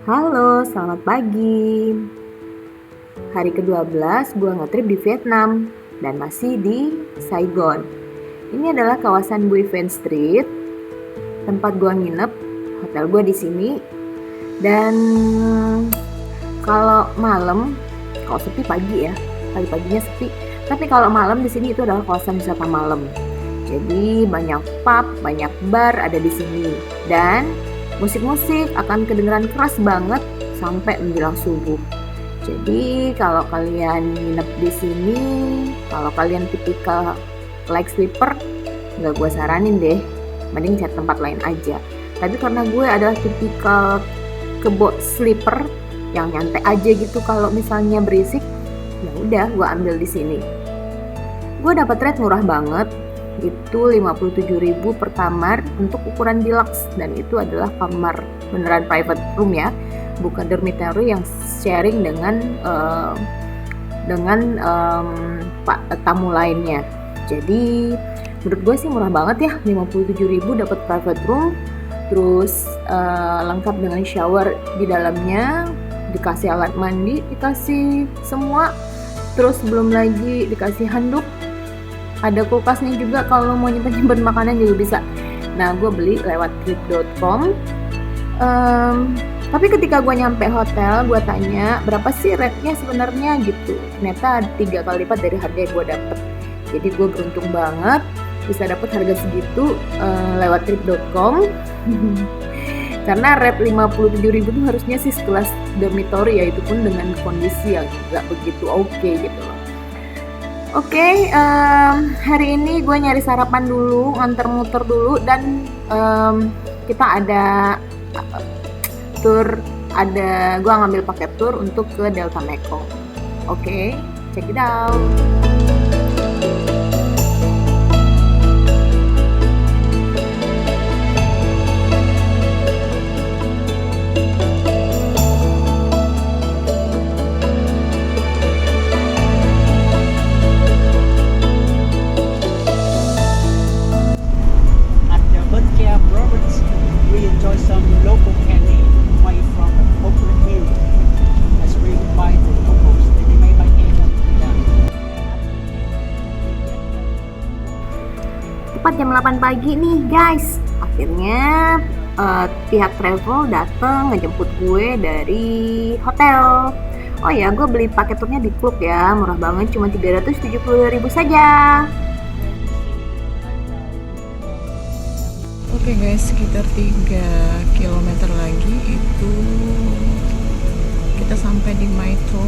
Halo, selamat pagi. Hari ke-12 gua ngetrip di Vietnam dan masih di Saigon. Ini adalah kawasan Bui Vien Street, tempat gua nginep, hotel gua di sini. Dan kalau malam, kalau sepi pagi ya, pagi-paginya sepi. Tapi kalau malam di sini itu adalah kawasan wisata malam. Jadi banyak pub, banyak bar ada di sini. Dan musik-musik akan kedengeran keras banget sampai menjelang subuh. Jadi kalau kalian nginep di sini, kalau kalian tipikal like sleeper, nggak gue saranin deh, mending cari tempat lain aja. Tapi karena gue adalah tipikal kebo sleeper yang nyantai aja gitu, kalau misalnya berisik, ya udah gue ambil di sini. Gue dapat rate murah banget, itu 57.000 per kamar untuk ukuran deluxe, dan itu adalah kamar beneran private room ya, bukan dormitory yang sharing dengan tamu lainnya. Jadi menurut gue sih murah banget ya, 57.000 dapat private room, terus lengkap dengan shower di dalamnya, dikasih alat mandi, dikasih semua, terus belum lagi dikasih handuk. Ada kulkasnya juga, kalau mau nyimpen makanan juga bisa. Nah, gue beli lewat trip.com. Tapi ketika gue nyampe hotel, gue tanya berapa sih rate-nya sebenarnya gitu. Ternyata 3 kali lipat dari harga yang gue dapet. Jadi gue beruntung banget bisa dapet harga segitu lewat trip.com. Karena rate 57.000 itu harusnya sih sekelas dormitory ya, itu pun dengan kondisi yang gak begitu oke gitu loh. Oke, hari ini gue nyari sarapan dulu, nganter muter dulu, dan kita ada tour, gue ngambil paket tour untuk ke Delta Mekong. Oke, check it out. Enjoy some local candy right from the coconut hill. That's really by the locals. They made by hand. Tepat jam 8 pagi nih guys. Akhirnya pihak travel datang ngejemput gue dari hotel. Oh ya, gue beli paket turnya di klub ya, murah banget, cuma 370.000 saja. Oke guys, sekitar 3 km lagi itu kita sampai di Mai Tho.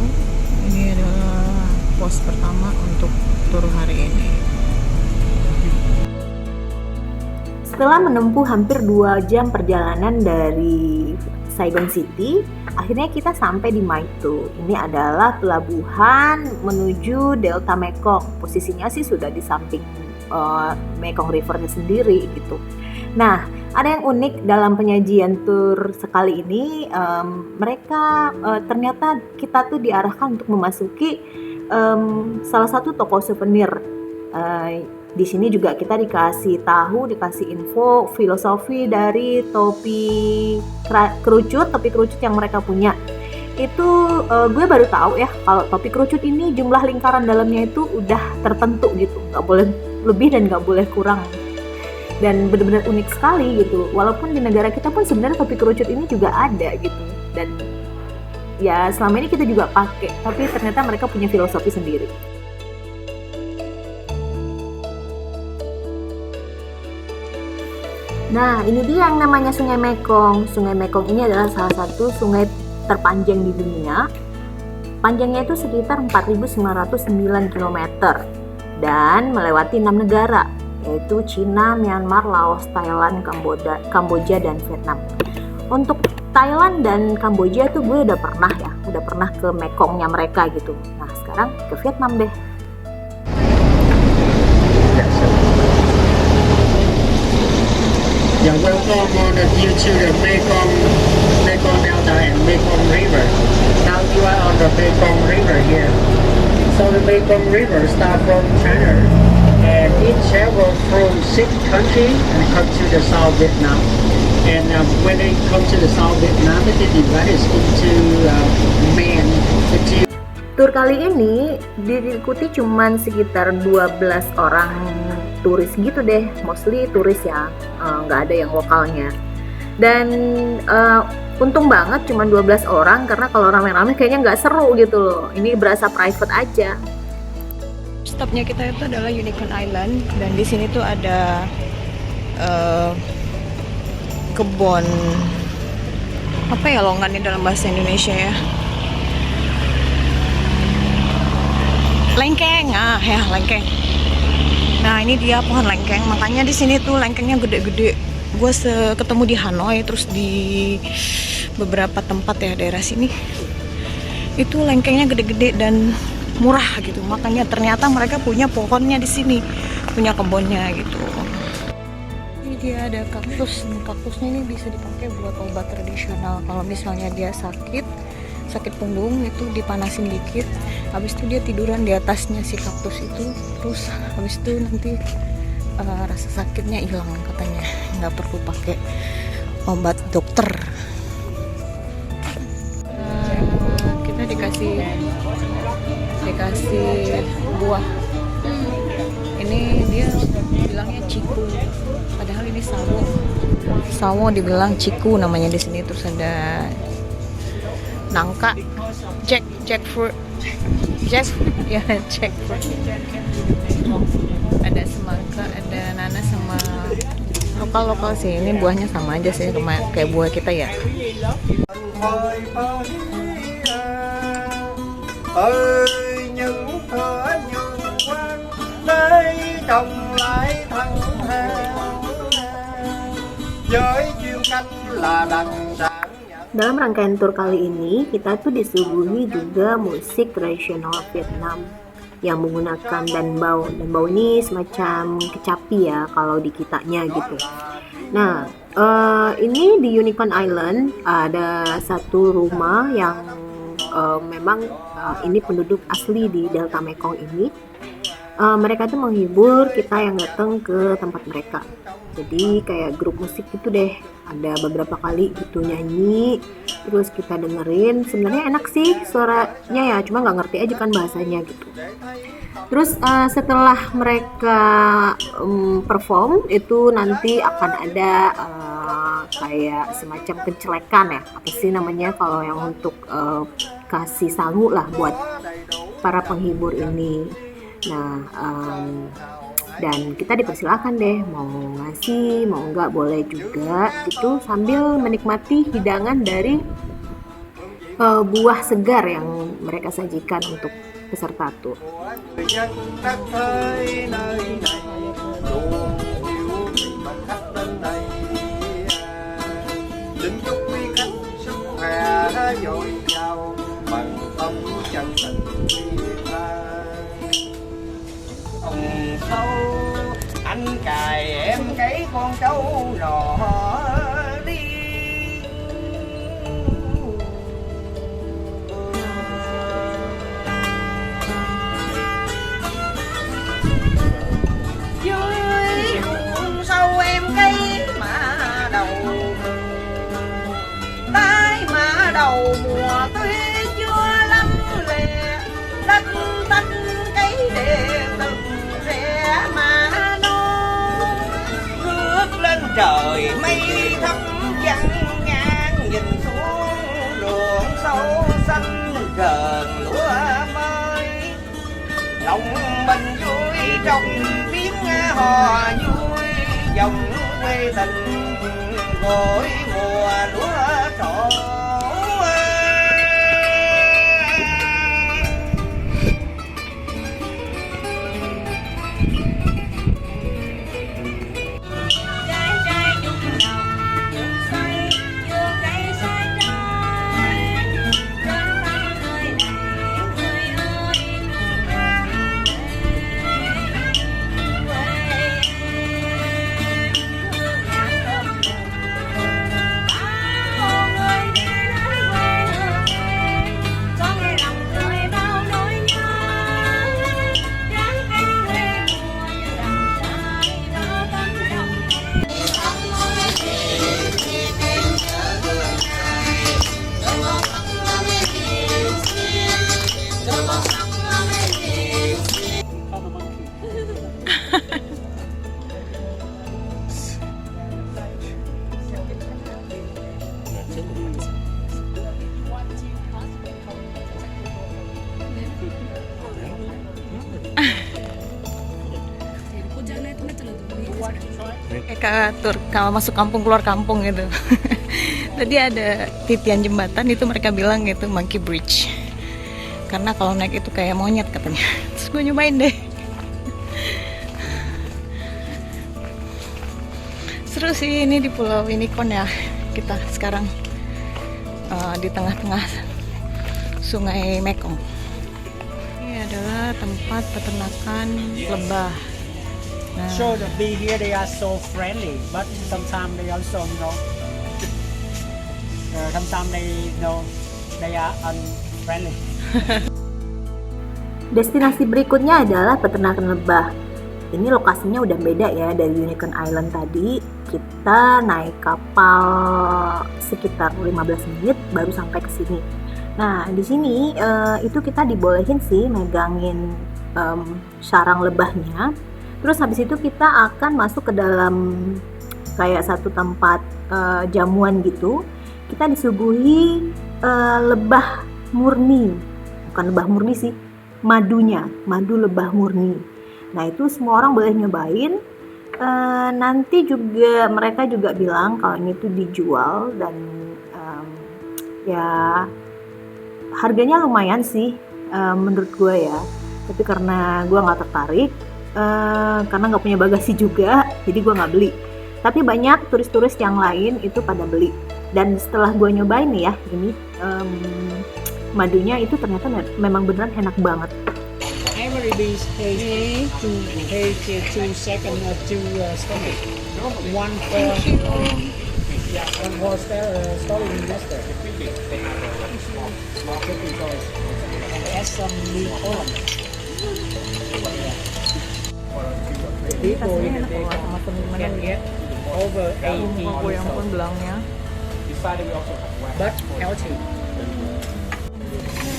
Ini adalah pos pertama untuk tur hari ini. Setelah menempuh hampir 2 jam perjalanan dari Saigon City, akhirnya kita sampai di Mai Tho. Ini adalah pelabuhan menuju Delta Mekong. Posisinya sih sudah di samping Mekong Rivernya sendiri gitu. Nah, ada yang unik dalam penyajian tur sekali ini. Mereka ternyata kita tuh diarahkan untuk memasuki salah satu toko souvenir. Di sini juga kita dikasih tahu, dikasih info filosofi dari topi kerucut yang mereka punya. Itu gue baru tahu ya, kalau topi kerucut ini jumlah lingkaran dalamnya itu udah tertentu gitu, nggak boleh lebih dan nggak boleh kurang. Dan benar-benar unik sekali gitu, walaupun di negara kita pun sebenarnya topi kerucut ini juga ada gitu, dan ya selama ini kita juga pakai, tapi ternyata mereka punya filosofi sendiri. Nah, ini dia yang namanya Sungai Mekong. Sungai Mekong ini adalah salah satu sungai terpanjang di dunia. Panjangnya itu sekitar 4.909 km dan melewati 6 negara, yaitu Cina, Myanmar, Laos, Thailand, Kamboja, dan Vietnam. Untuk Thailand dan Kamboja tuh gue udah pernah ke Mekongnya mereka gitu. Nah, sekarang ke Vietnam deh. Yeah, welcome on you to the Mekong Delta and Mekong River. Now you are on the Mekong River here. So the Mekong River starts from China, and it travels through 6 countries and comes to the South Vietnam. And when they come to the South Vietnam, marketed device into men. Tur kali ini diikuti cuman sekitar 12 orang turis gitu deh, mostly turis ya, nggak ada yang lokalnya. Dan untung banget cuman 12 orang, karena kalau rame-rame kayaknya nggak seru gitu loh. Ini berasa private aja. Stopnya kita itu adalah Unicorn Island, dan di sini tuh ada kebun apa ya longannya dalam bahasa Indonesia ya, lengkeng, lengkeng. Nah ini dia pohon lengkeng, makanya di sini tuh lengkengnya gede-gede. Gue ketemu di Hanoi, terus di beberapa tempat ya daerah sini itu lengkengnya gede-gede dan murah gitu. Makanya ternyata mereka punya pohonnya di sini, punya kebunnya gitu. Ini dia ada kaktus. Kaktusnya ini bisa dipakai buat obat tradisional. Kalau misalnya dia sakit punggung, itu dipanasin dikit, habis itu dia tiduran di atasnya si kaktus itu, terus habis itu nanti rasa sakitnya hilang katanya, nggak perlu pakai obat dokter. Kita dikasih buah, ini dia bilangnya ciku, padahal ini sawo dibilang ciku namanya di sini. Terus ada nangka, jackfruit, ada semangka, ada nanas, sama lokal sih. Ini buahnya sama aja sih kayak buah kita ya. Dalam rangkaian tur kali ini, kita tuh disuguhi juga musik tradisional Vietnam yang menggunakan danbao. Danbao ini semacam kecapi ya kalau di kitanya gitu. Nah, ini di Unicorn Island ada satu rumah yang memang ini penduduk asli di Delta Mekong ini. Mereka tuh menghibur kita yang datang ke tempat mereka. Jadi kayak grup musik gitu deh, ada beberapa kali gitu nyanyi, terus kita dengerin. Sebenarnya enak sih suaranya ya, cuma nggak ngerti aja kan bahasanya gitu. Terus setelah mereka perform itu nanti akan ada kayak semacam pencelekan ya, apa sih namanya kalau yang untuk kasih sangu lah buat para penghibur ini. Nah, dan kita dipersilakan deh mau ngasih, mau enggak boleh juga gitu, sambil menikmati hidangan dari buah segar yang mereka sajikan untuk peserta tur. Anh cài em cái con trâu nọ đi. Dưới ruộng sâu em cây mã đầu, tái mã đầu mùa tuyết chưa lắm lè, đất tách cái đèn từng rẽ mà trời mây thấp vắng ngang, nhìn xuống ruộng sâu xanh gần lúa mới, lòng mình vui trong tiếng hò vui, dòng quê tình gọi mùa lúa trổ. tur kalau masuk kampung keluar kampung gitu. Tadi ada titian jembatan itu mereka bilang gitu Monkey Bridge. Karena kalau naik itu kayak monyet katanya. Terus gue nyobain deh. Seru sih ini di Pulau Unicorn ya. Kita sekarang di tengah-tengah Sungai Mekong. Ini adalah tempat peternakan lebah. Nah, So the bee here they are so friendly, but sometimes they also sometimes they are unfriendly. Destinasi berikutnya adalah peternakan lebah. Ini lokasinya udah beda ya dari Unicorn Island tadi. Kita naik kapal sekitar 15 menit baru sampai ke sini. Nah, di sini itu kita dibolehin sih megangin sarang lebahnya. Terus habis itu kita akan masuk ke dalam kayak satu tempat jamuan gitu. Kita disuguhi lebah murni. Bukan lebah murni sih, madunya, madu lebah murni. Nah, itu semua orang boleh nyobain. Nanti juga mereka juga bilang kalau ini tuh dijual dan ya harganya lumayan sih menurut gue ya. Tapi karena gue nggak tertarik, karena nggak punya bagasi juga, jadi gue nggak beli. Tapi banyak turis-turis yang lain itu pada beli. Dan setelah gue nyobain nih ya, ini madunya itu ternyata memang beneran enak banget. Every bee takes 2 seconds to stomach. One for storing nester. Add some leaf oil. People in the Bangkok can get over 80 aku yang pun belangnya. but healthy.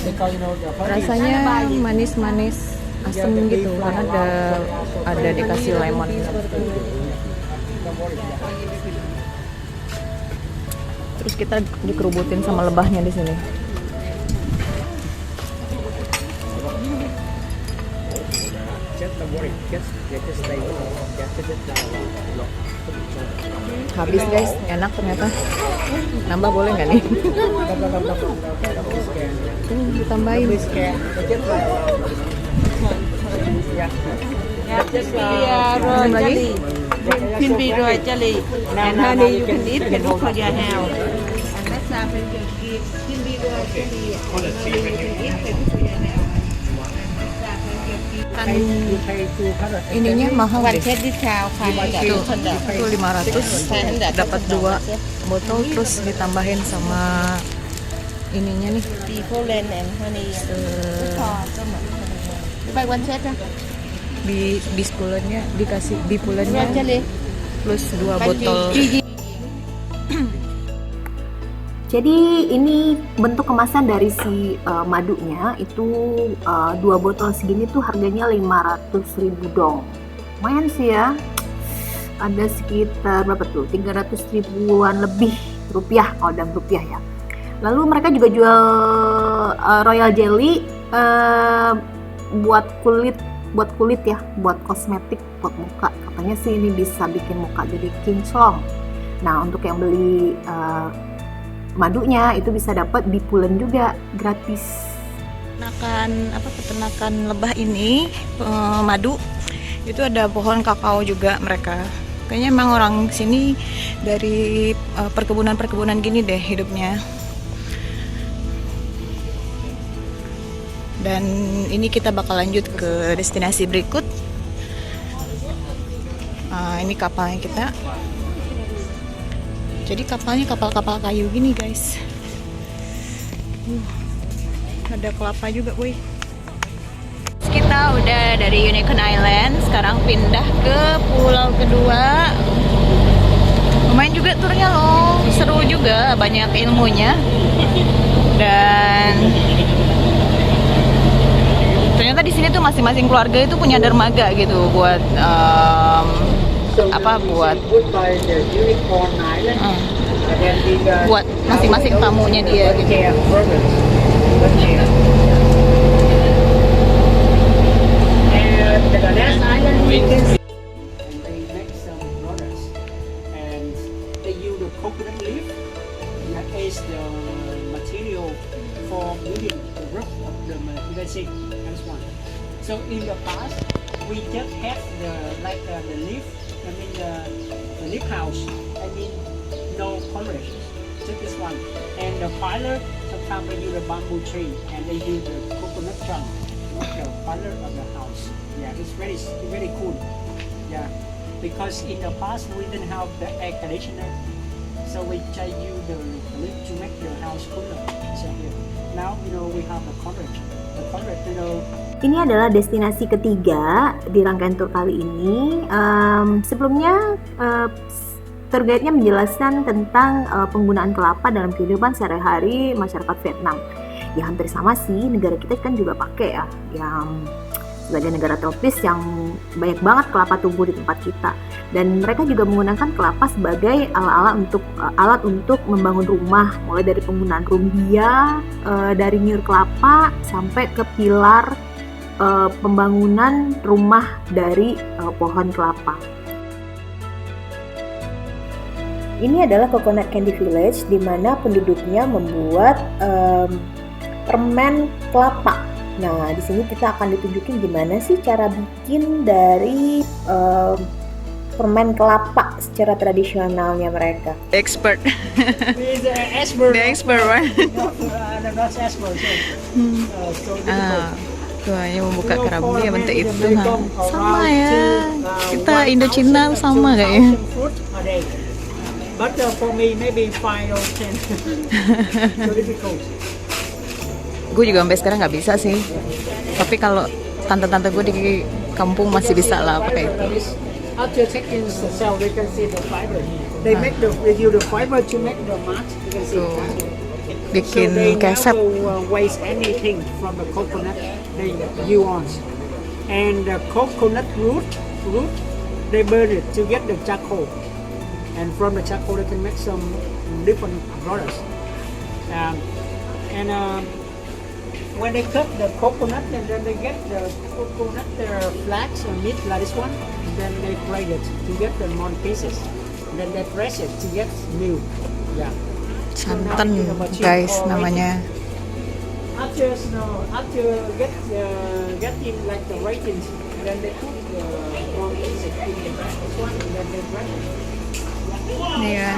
Because the honey Rasanya manis-manis, asam gitu karena ada dikasih lemon. Terus kita dikerubutin sama lebahnya di sini. just don't worry, just stay. Habis guys, enak ternyata. Nambah boleh nggak nih? Ditambahin. Minum lagi. Pin bee rồi Charlie. And honey you can eat can look for your health. And that's how you can eat pin bee rồi Charlie. And honey you can eat can look for your health. Ininya mahal One deh. set discount Itu 500 dapat 2 botol terus ditambahin sama ininya nih. Bee pollen and honey. Buy one set lah. Bispulennya dikasih bipulennya Right Charlie. plus 2 botol. Jadi ini bentuk kemasan dari si madunya itu 2 botol segini tuh harganya 500.000 dong. Lumayan sih ya. Ada sekitar berapa tuh? 300 ribuan lebih rupiah kalau dalam rupiah ya. Lalu mereka juga jual royal jelly buat kulit ya, buat kosmetik, buat muka. Katanya sih ini bisa bikin muka jadi kinclong. Nah, untuk yang beli madunya itu bisa dapat bipulen juga gratis. Peternakan lebah ini madu itu ada pohon kakao juga mereka. Kayaknya emang orang sini dari perkebunan gini deh hidupnya. Dan ini kita bakal lanjut ke destinasi berikut. Ini kapalnya kita. Jadi kapalnya kapal-kapal kayu gini guys. Ada kelapa juga boy. Kita udah dari Unicorn Island, sekarang pindah ke pulau kedua. Lumayan juga turnya loh, seru juga, banyak ilmunya. Dan ternyata di sini tuh masing-masing keluarga itu punya dermaga gitu buat buat masing-masing tamunya dia gitu. material for building the roof of the you can see that's one. So in the past we just have the leaf, I mean the leaf house, I mean no coverage, just this one. And the pillar, sometimes they use the bamboo tree and they use the coconut trunk, the pillar of the house. Yeah, it's very cool. Yeah, because in the past we didn't have the air conditioner, so we just use the leaf to make the house cooler. So here, now we have the coverage. The coverage, Ini adalah destinasi ketiga di rangkaian tur kali ini. Sebelumnya tour guide-nya menjelaskan tentang penggunaan kelapa dalam kehidupan sehari-hari masyarakat Vietnam. Ya hampir sama sih, negara kita kan juga pakai ya. Yang sebagai negara tropis yang banyak banget kelapa tumbuh di tempat kita. Dan mereka juga menggunakan kelapa sebagai alat untuk membangun rumah, mulai dari penggunaan rumbia, dari nyur kelapa sampai ke pilar pembangunan rumah dari pohon kelapa. Ini adalah Coconut Candy Village, di mana penduduknya membuat permen kelapa. Nah, di sini kita akan ditunjukin gimana sih cara bikin dari permen kelapa secara tradisionalnya mereka. Expert. He's an expert. The expert, right? Not expert. So Tuh, yang membuka keramik ya bentuk itu. Sama ya. Kita Indo-Cina sama kayaknya. But for me maybe 5 or 10. So difficult. Gue juga sampai sekarang nggak bisa sih. Tapi kalau tante-tante gue di kampung masih bisa lah pakai itu. After taking the cell, we can see the fiber. They make they use the fiber to make the mask. You can see. Bikin So they kesep. never waste anything from the coconut they use. And the coconut root, they burn it to get the charcoal. And from the charcoal they can make some different products. When they cut the coconut and then they get the coconut flax or meat like this one, then they grate it to get the more pieces. Then they press it to get milk. Yeah. Santan guys namanya. After getting like the ratings, then they put the more pieces in the back this one, and then they grate it. Iya.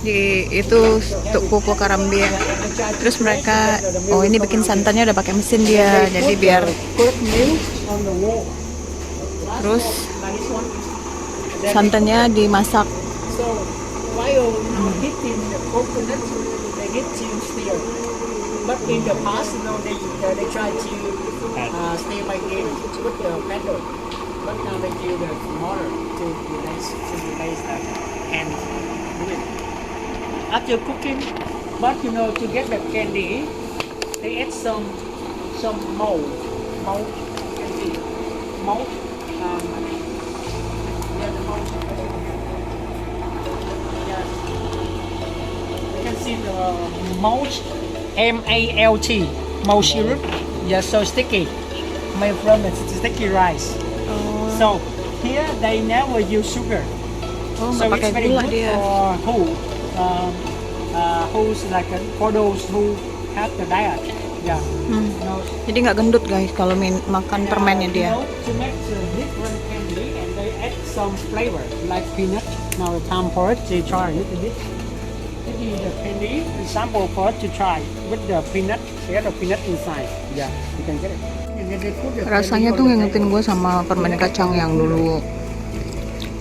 Di itu untuk pupuk karambia. Terus mereka ini bikin santannya udah pakai mesin dia, jadi biar terus santannya dimasak. So while heating the coconut, they heat to steer. But in the past, they try to stay by game with the pedal. But now they use the motor to replace the hand. After cooking, but to get the candy, they add some mold. You can see mold. The mold. Yes. You can see the mold, MALT, mold syrup. Yeah, so sticky, made from the sticky rice. So here they never use sugar. So it's very good for who's like for those who have the diet. Yeah. Jadi nggak gendut guys kalau makan permennya dia. To make the different candy and they add some flavor like peanut. Now it's time for it to try a little bit. This is the candy sample for it to try with the peanut. They have the peanut inside. Yeah, you can get it. And then they put the Rasanya tuh ngingetin gue sama permen kacang yang dulu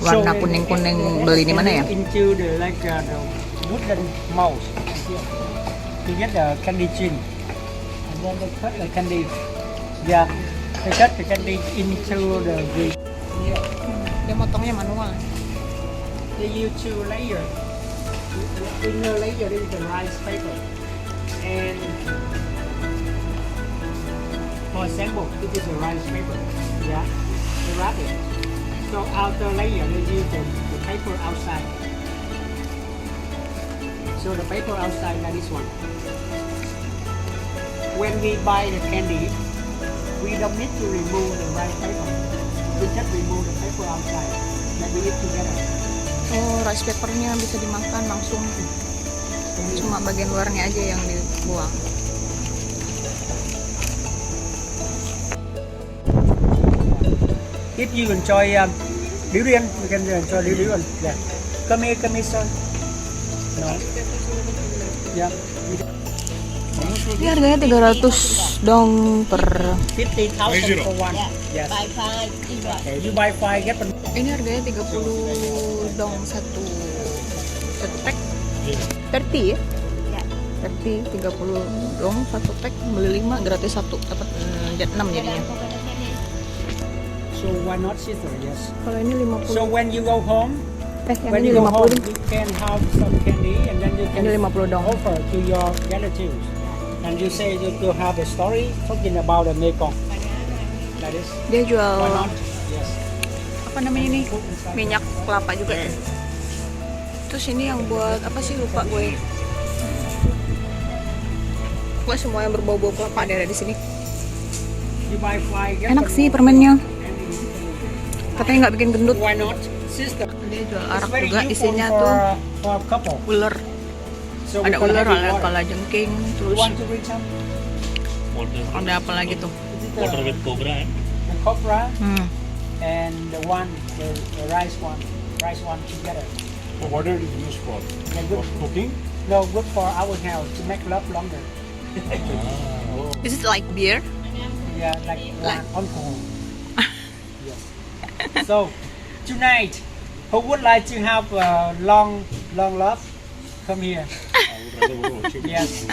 warna kuning-kuning beli di mana ya? Into the the wooden mold to get the candy tin, and then they cut the candy. Yeah, they cut the candy into the green. Yeah. Dia motongnya manual. They use 2 layers. The inner layer is the rice paper, and for example, this is the rice paper. Yeah, they wrap it. So outer layer they use the paper outside. So the paper outside like this one. When we buy the candy, we don't need to remove the rice paper. We just remove the paper outside. Then we eat together. Oh, rice papernya bisa dimakan langsung. Cuma bagian luarnya aja yang dibuang. If you enjoy durian, you can enjoy durian. Yeah. Come here, sir. No. Yeah. Ini harganya 300 dong per. 50,000 for one. Yes. Okay, you buy 5, get one. Ini harganya 30 dong satu pack. 30 ya? 30 30 dong satu pack, beli 5 gratis 1 dapat 6 jadinya. So why not sister? Yes. Kalau ini 50. So when you go home, Yang when ini you go home, 50. you can have some candy and then you can Ini 50 dong. offer to your relatives. And you say you have a story talking about the Mekong. That is. Dia jual Why not? Yes. apa namanya nih? Minyak kelapa juga. Terus ini yang buat apa sih, lupa gue. Pokoknya semua yang berbau-bau kelapa ada di sini. You buy 5, get Enak one sih more. permennya. Katanya nggak bikin gendut. Why not, sister? Dia jual It's arak very juga, useful isinya for, tuh for a couple. ular. So Ada we ular, can ada have water. kalajengking, You terus want to read some? ada apa lagi tuh? Is it Water with cobra, eh? the cobra Hmm. and the rice one together. What are you used for? Yeah, good. Cooking? No, good for our health to make love longer. Is it like beer? Yeah, like alcohol. Yes. So tonight, who would like to have long love? Come here. I would rather go to chicken. Yes.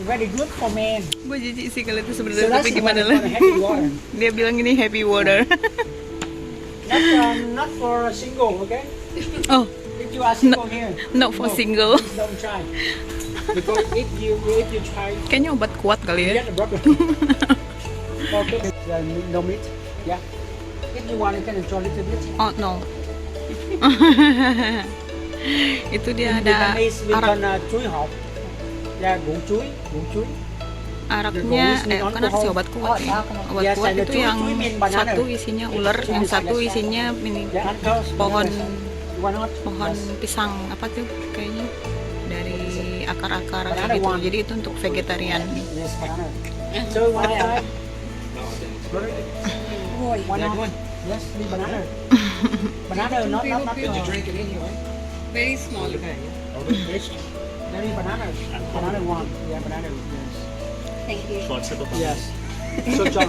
Very good for men. Gue jijik sih kalau itu So sebenarnya, that's tapi the gimana one for lagi? happy water. Dia bilang ini happy water. Not for a single, okay? Oh, If you are single here, not for single. please don't try. Because if you try, Kayaknya obat kuat kali you ya. get a problem. Okay, no meat. Yeah. If you want, you can enjoy a little bit. Oh no. Itu dia In ada Vietnamese, we arak, can chuối hộp. Yeah, củ chuối. araknya, bukan arak sih, obat kuat ya. Obat Yes, kuat ada itu yang cuy min banana. satu isinya ular, yang satu isinya ini Yeah, uncles, pohon why not? pohon Yes. pisang apa tuh kayaknya dari akar-akar Banana kayak gitu. one. Jadi itu untuk vegetarian. Yes, banana. So you want to try? Why not? Yes, the banana. Banana, not you drink it anyway. Very small. How does it taste? There is banana. Banana one. Yeah, banana. Yes. Short set of Yes. So John,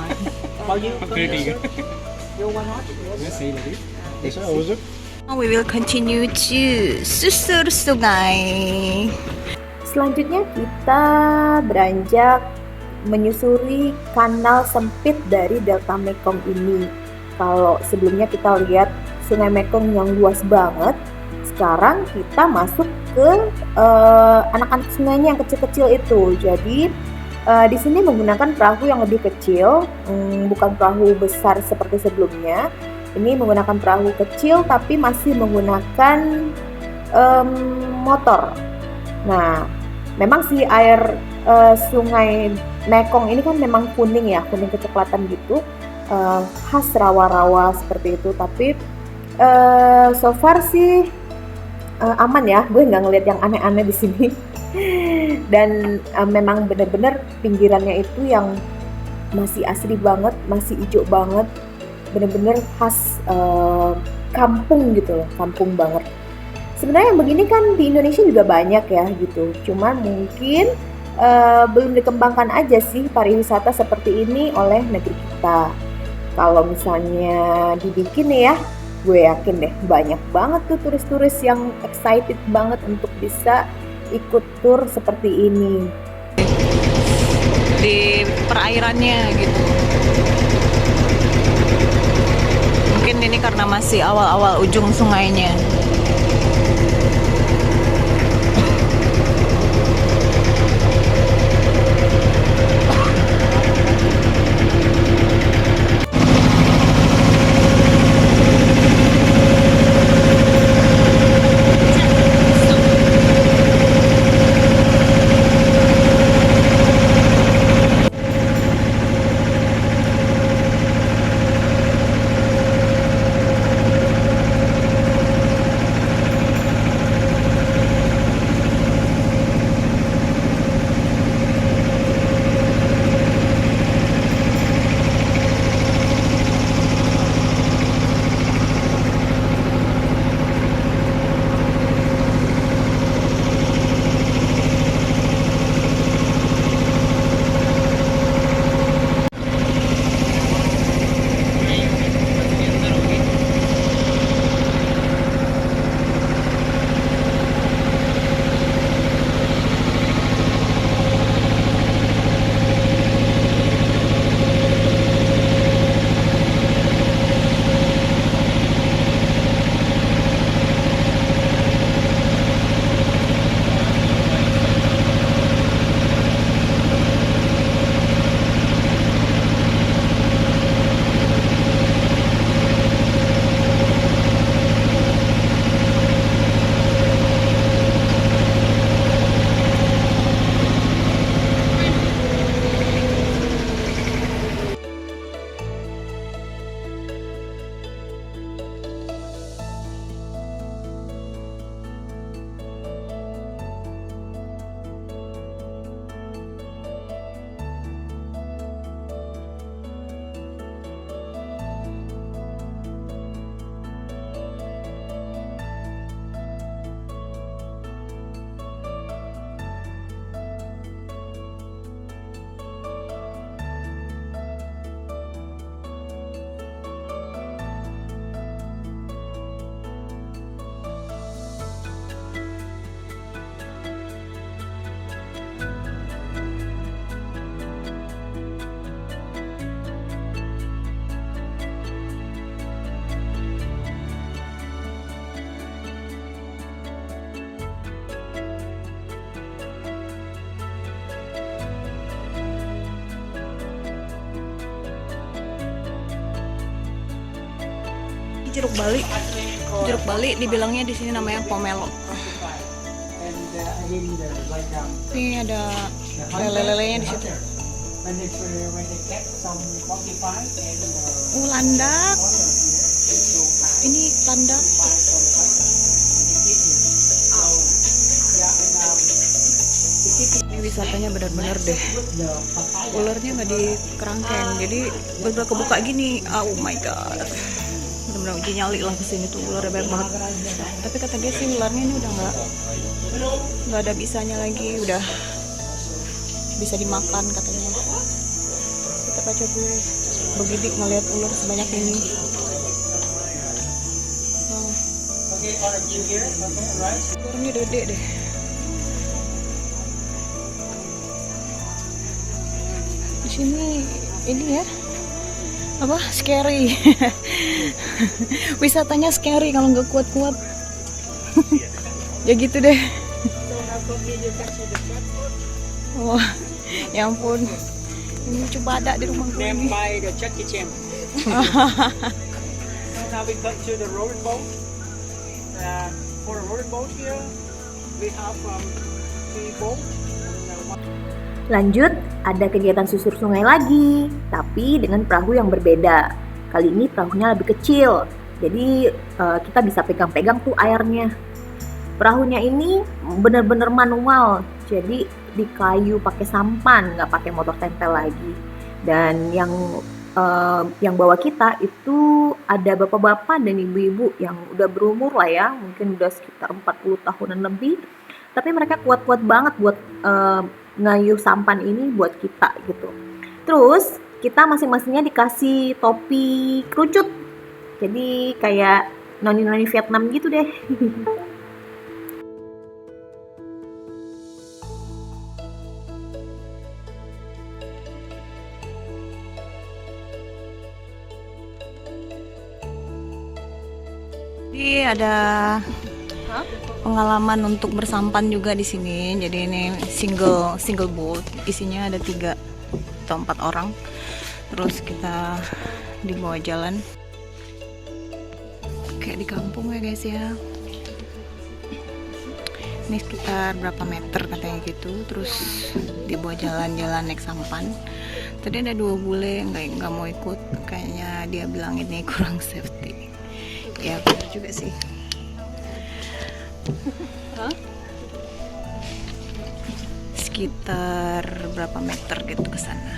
how you? Okay, Yes, sir. You want not? Yes. Yes, sir. How was it? Now we will continue to susur sungai. Selanjutnya kita beranjak menyusuri kanal sempit dari Delta Mekong ini. Kalau sebelumnya kita lihat Sungai Mekong yang luas banget, sekarang kita masuk ke anak-anak sungainya yang kecil-kecil itu. Jadi di sini menggunakan perahu yang lebih kecil, bukan perahu besar seperti sebelumnya. Ini menggunakan perahu kecil tapi masih menggunakan motor. Nah, memang si air Sungai Mekong ini kan memang kuning ya, kuning kecoklatan gitu, khas rawa-rawa seperti itu. Tapi so far sih aman ya, gue nggak ngeliat yang aneh-aneh di sini. Dan memang benar-benar pinggirannya itu yang masih asri banget, masih hijau banget, benar-benar khas kampung gitu loh, kampung banget. Sebenarnya yang begini kan di Indonesia juga banyak ya gitu, cuman mungkin belum dikembangkan aja sih pariwisata seperti ini oleh negeri kita. Kalau misalnya dibikin nih ya, gue yakin deh banyak banget tuh turis-turis yang excited banget untuk bisa ikut tur seperti ini. Di perairannya gitu. Mungkin ini karena masih awal-awal ujung sungainya. Jeruk Bali. Jeruk Bali dibilangnya di sini namanya pomelo. Ini ada lele-lelenya di situ. Landak. Ini landak. Ini wisatanya benar-benar deh. Ularnya nggak di kerangkeng, jadi bener-bener kebuka gini. Oh my god. Benar-benar uji nyali lah kesini tuh, ularnya banyak banget. Tapi kata dia sih ularnya ini udah nggak ada bisanya lagi, udah bisa dimakan katanya. Tetap aja gue begidik ngeliat ular sebanyak ini. Ularnya gede deh. Di sini ini ya apa scary. Wisatanya scary kalau nggak kuat-kuat. Ya gitu deh. Wah, ya ampun. Ini coba ada di rumah gue ini. By the Jackie Chan. Now we come to the rowing boat. For a rowing boat here, we have 3 boats. Lanjut, ada kegiatan susur sungai lagi, tapi dengan perahu yang berbeda. Kali ini perahunya lebih kecil, jadi kita bisa pegang-pegang tuh airnya. Perahunya ini benar-benar manual, jadi di kayu pakai sampan, nggak pakai motor tempel lagi. Dan yang bawa kita itu ada bapak-bapak dan ibu-ibu yang udah berumur lah ya, mungkin udah sekitar 40 tahunan lebih. Tapi mereka kuat-kuat banget buat ngayuh sampan ini buat kita gitu. Terus kita masing-masingnya dikasih topi kerucut, jadi kayak noni-noni Vietnam gitu deh. Jadi ada pengalaman untuk bersampan juga di sini. Jadi ini single boat, isinya ada 3 atau 4 orang. Terus kita dibawa jalan kayak di kampung ya guys ya. Ini sekitar berapa meter katanya gitu. Terus dibawa jalan-jalan naik sampan. Tadi ada 2 bule nggak mau ikut, kayaknya dia bilang ini kurang safety. Ya benar juga sih. Sekitar berapa meter gitu ke sana.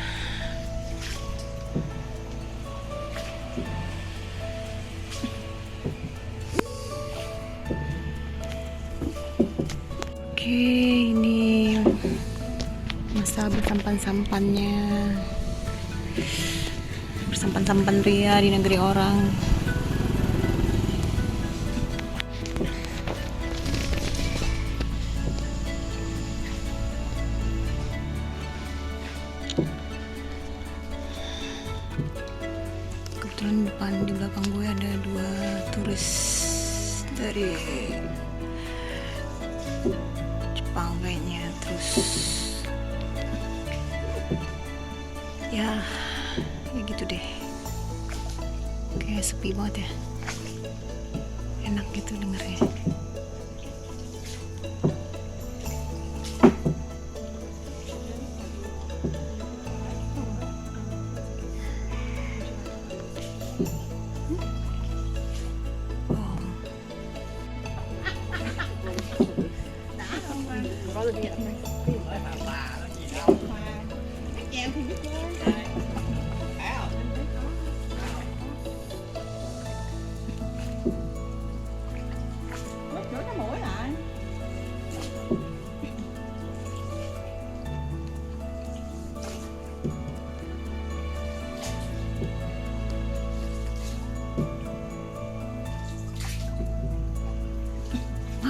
Oke, ini masa bersampan-sampannya. Bersampan-sampan pria di negeri orang. Kebetulan di belakang gue ada 2 turis dari Jepang kayaknya. Terus ya gitu deh, kayak sepi banget ya, enak gitu dengernya.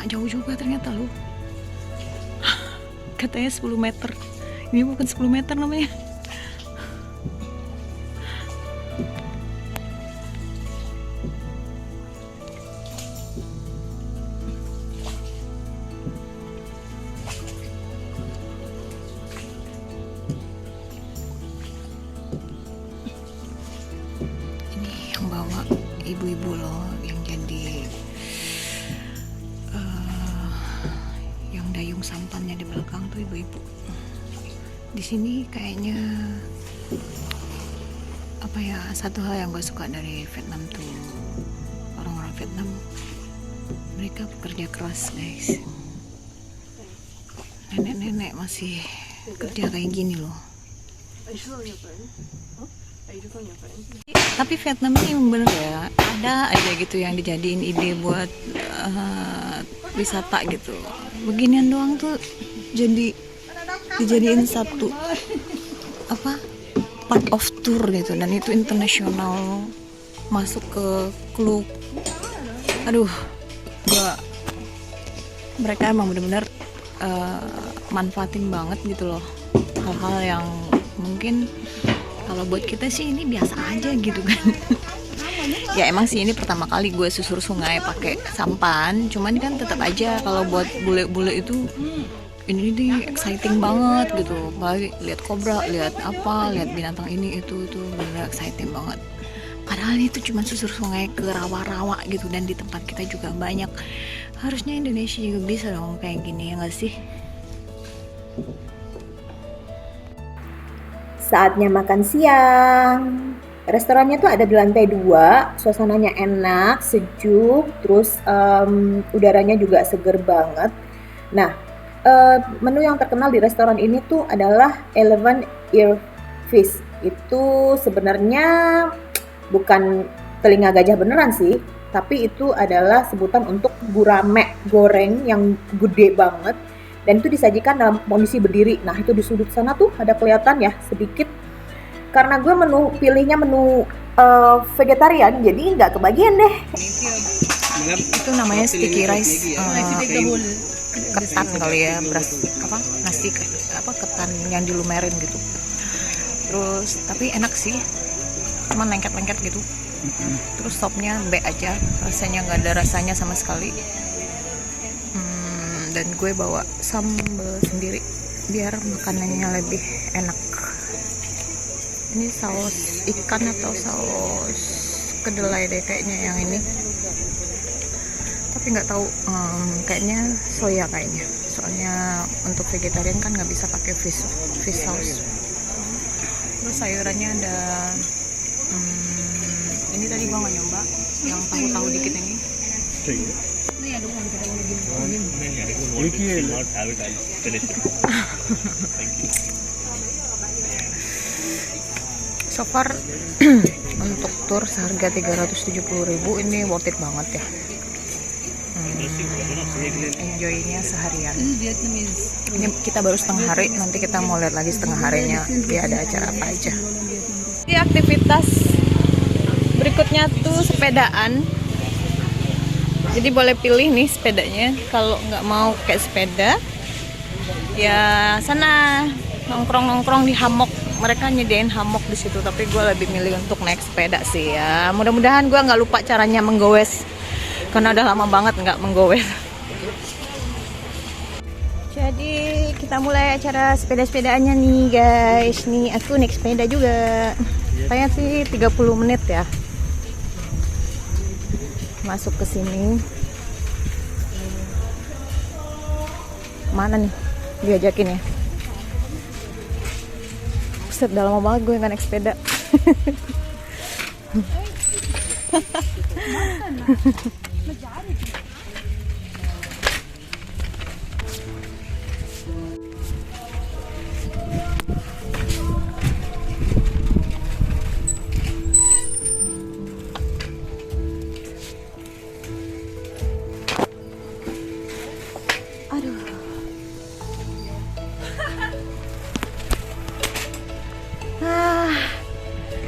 Jauh juga ternyata loh. Katanya 10 meter. Ini bukan 10 meter namanya. Ini yang bawa ibu-ibu loh yang jadi yang dayung sampannya di belakang tuh ibu-ibu. Di sini kayaknya apa ya, satu hal yang gue suka dari Vietnam tuh, orang-orang Vietnam mereka bekerja keras guys. Nenek-nenek masih kerja kayak gini loh. Tapi Vietnam ini bener ya, ada aja gitu yang dijadiin ide buat wisata gitu. Beginian doang tuh jadi dijadiin satu apa, part of tour gitu, dan itu internasional, masuk ke klub. Aduh, mereka emang bener-bener manfaatin banget gitu loh, hal-hal yang mungkin kalau buat kita sih ini biasa aja gitu kan. Ya emang sih ini pertama kali gue susur sungai pakai sampan, cuman kan tetap aja kalau buat bule-bule itu ini nih exciting banget gitu. Balik lihat kobra, lihat apa, lihat binatang ini itu bener exciting banget. Padahal itu cuma susur sungai ke rawa-rawa gitu, dan di tempat kita juga banyak. Harusnya Indonesia juga bisa dong kayak gini, ya nggak sih? Saatnya makan siang. Restorannya tuh ada di lantai 2, suasananya enak, sejuk, terus udaranya juga seger banget. Nah, menu yang terkenal di restoran ini tuh adalah elephant ear fish. Itu sebenarnya bukan telinga gajah beneran sih, tapi itu adalah sebutan untuk gurame goreng yang gede banget, dan itu disajikan dalam kondisi berdiri. Nah, itu di sudut sana tuh ada kelihatan ya sedikit. Karena gue pilihnya menu vegetarian, jadi nggak kebagian deh. Itu namanya sticky rice, ketan kali ya, beras apa, nasi ketan yang dilumerin gitu. Terus tapi enak sih, cuman lengket-lengket gitu. Terus sopnya B aja, rasanya nggak ada rasanya sama sekali. Dan gue bawa sambal sendiri biar makanannya lebih enak. Ini saus ikan atau saus kedelai deh kayaknya yang ini, tapi nggak tahu, kayaknya soya kayaknya, soalnya untuk vegetarian kan nggak bisa pakai fish sauce. Terus sayurannya ada ini tadi gua nggak nyoba yang tahu dikit ini. So far untuk tour seharga 370.000 ini worth it banget ya. Enjoy-nya seharian. Ini kita baru setengah hari, nanti kita mau lihat lagi setengah harinya dia ada acara apa aja. Di aktivitas berikutnya tuh sepedaan. Jadi boleh pilih nih sepedanya. Kalau nggak mau kayak sepeda, ya sana nongkrong di hammock. Mereka nyediain hammock di situ, tapi gue lebih milih untuk naik sepeda sih ya. Mudah-mudahan gue nggak lupa caranya menggoes, karena udah lama banget nggak menggoes. Jadi kita mulai acara sepeda-sepedaannya nih guys. Nih aku naik sepeda juga. Kayaknya sih 30 menit ya. Masuk ke sini. Mana nih? Diajakin ya. Buset, udah lama banget gue nggak naik sepeda.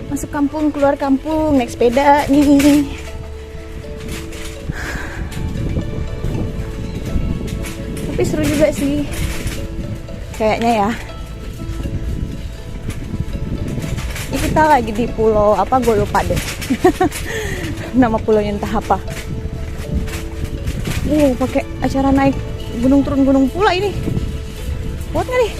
Masuk kampung, keluar kampung, naik sepeda nih. Tapi seru juga sih kayaknya ya. Ini kita lagi di pulau apa, gue lupa deh. Nama pulaunya entah apa. Pakai acara naik gunung turun gunung pula ini. Kuat nggak nih?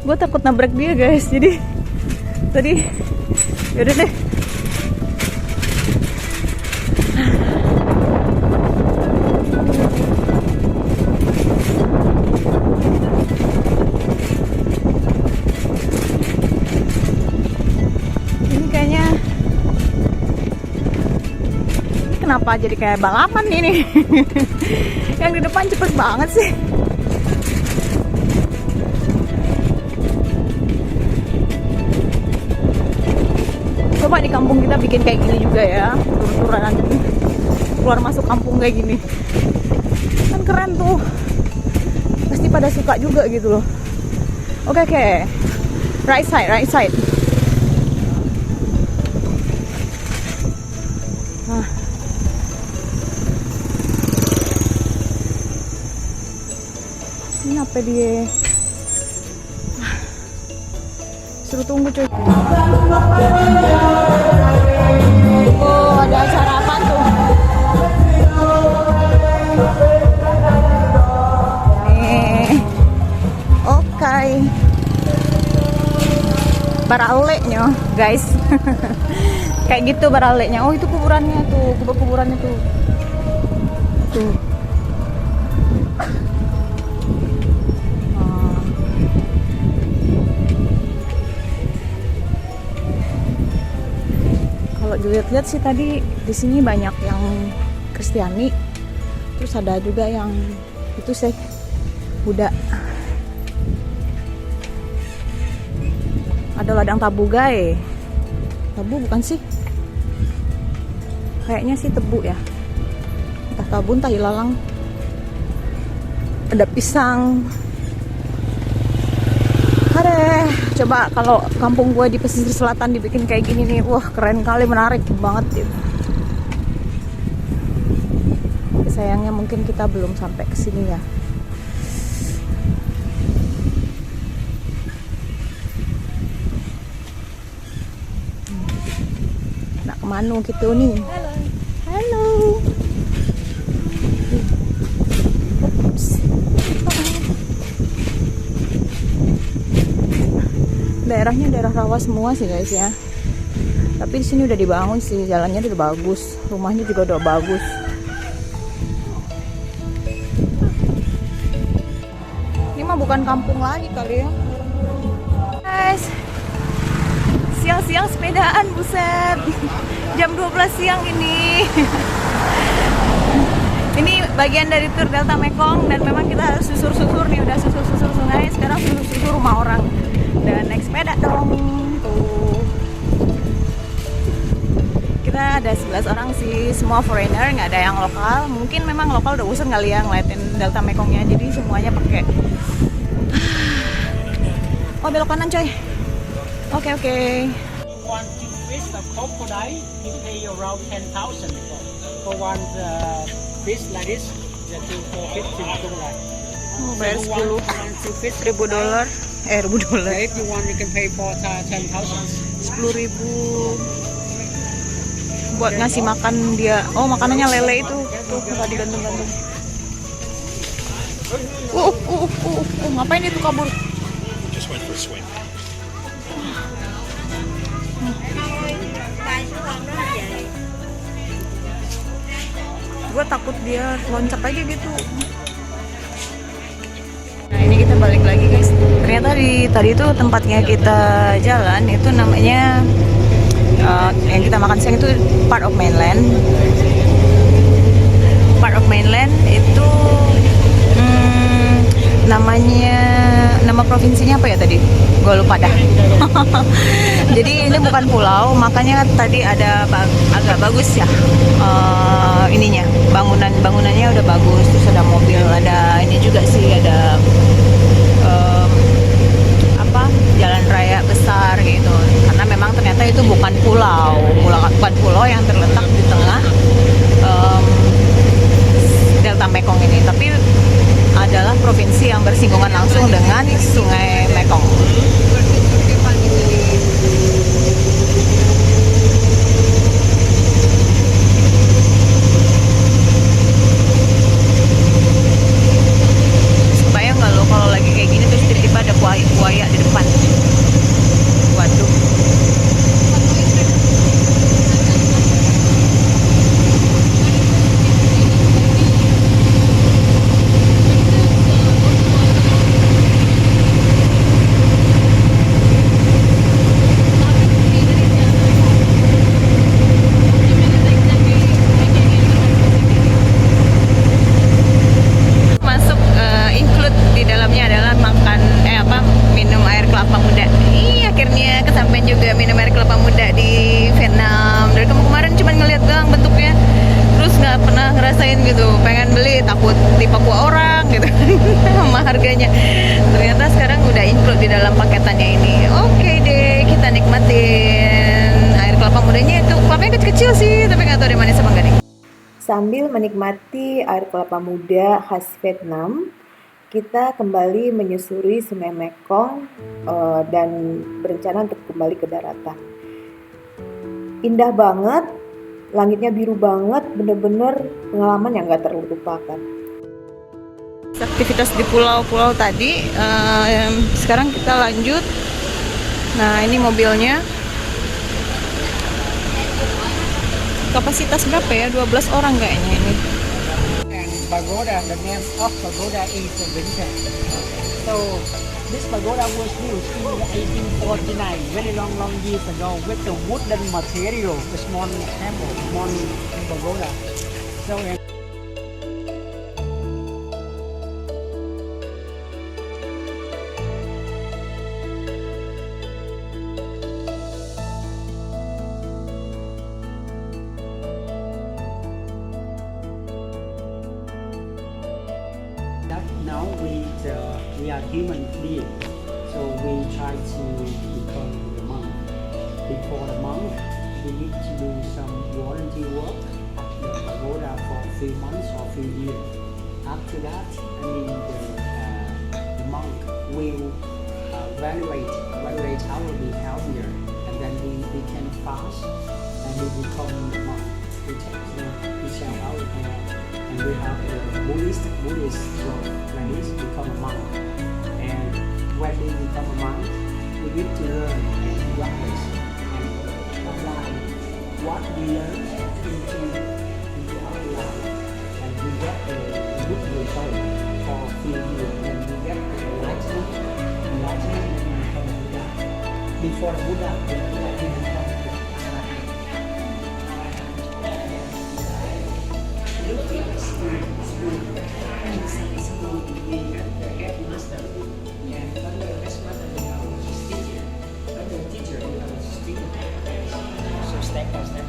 Gue takut nabrak dia guys, jadi tadi yaudah deh. Ini kayaknya, ini kenapa jadi kayak balapan ini? Yang di depan cepet banget sih. Coba di kampung kita bikin kayak gini juga ya, tur-turan keluar masuk kampung kayak gini, kan keren tuh, pasti pada suka juga gitu loh. Oke, right side. Nah, ini apa dia? Suruh tunggu coy. Oh, ada acara apa tuh? Oke. Baraleknya, guys. Kayak gitu baraleknya. Oh, itu kuburannya tuh, kuburannya tuh. Tuh. Lihat-lihat sih tadi di sini banyak yang Kristiani, terus ada juga yang itu sih Buddha. Ada ladang tabu guys, tabu bukan sih? Kayaknya sih tebu ya, entah tabu entah ilalang. Ada pisang. Ada, coba kalau kampung gue di pesisir selatan dibikin kayak gini nih, wah keren kali, menarik banget gitu. Sayangnya mungkin kita belum sampai ke sini ya. Nak kemana gitu nih? Halo. Oops. Daerahnya daerah rawa semua sih guys ya. Tapi di sini udah dibangun sih, jalannya udah bagus, rumahnya juga udah bagus. Ini mah bukan kampung lagi kali ya. Guys, siang-siang sepedaan, buset. Jam 12 siang ini. Ini bagian dari tur Delta Mekong dan memang kita harus susur-susur nih, udah susur-susur sungai, sekarang susur-susur rumah orang. Dan naik sepeda dong tuh. Kita ada 11 orang sih, semua foreigner, nggak ada yang lokal. Mungkin memang lokal udah bosan kali ya ngeliatin Delta Mekongnya, jadi semuanya pakai. Oh, belok kanan coy. Oke. Want to fish the crocodile, you pay around 10,000 for one fish like this. That you for $15. Oh, bayar $10.000. $1,000. If you want, you can pay for 10,000. 10.000 buat ngasih makan dia. Oh, makanannya lele itu tuh tadi gantung-gantung. Ngapain itu kabur? Just went for a swim. Gue takut dia loncat aja gitu. Nah, ini kita balik lagi guys. Ternyata tadi itu tempatnya kita jalan itu namanya yang kita makan siang itu part of mainland. Part of mainland itu namanya, nama provinsinya apa ya tadi? Gue lupa dah. Jadi ini bukan pulau, makanya tadi ada agak bagus ya ininya, bangunannya udah bagus, terus ada mobil, ada ini juga sih, ada jalan raya besar gitu. Karena memang ternyata itu bukan pulau yang terletak di tengah Delta Mekong ini, tapi adalah provinsi yang bersinggungan langsung dengan Sungai Mekong. nggak minum air kelapa muda di Vietnam. Dari kemarin cuma ngeliat doang bentuknya, terus nggak pernah ngerasain gitu. Pengen beli takut tipu orang gitu sama harganya. Ternyata sekarang udah include di dalam paketannya ini. Oke deh, kita nikmatin air kelapa mudanya. Itu kelapanya kecil-kecil sih, tapi nggak tahu dari manis apa enggak nih. Sambil menikmati air kelapa muda khas Vietnam, kita kembali menyusuri Sungai Mekong dan berencana untuk kembali ke daratan. Indah banget, langitnya biru banget, bener-bener pengalaman yang gak terlupakan. Aktivitas di pulau-pulau tadi, sekarang kita lanjut. Nah ini mobilnya. Kapasitas berapa ya? 12 orang kayaknya ini. And pagoda, the name of pagoda is the Winter. So this pagoda was built in 1849, very long years ago, with the wooden material, the small temple, small pagoda. So now we are human beings, so we try to become the monk. Before the monk, we need to do some volunteer work at the pagoda for a few months or a few years. After that, the monk will evaluate our behavior, and then we can fast and we become the monk. We shall out and we have the Buddhist road like this, become a monk. And when we become a monk, we need to learn and practice and apply what we learn into our life, and we get a good result for a few years, and we get the enlightenment and we become Buddha. Before Buddha, we become Buddha. Step by step.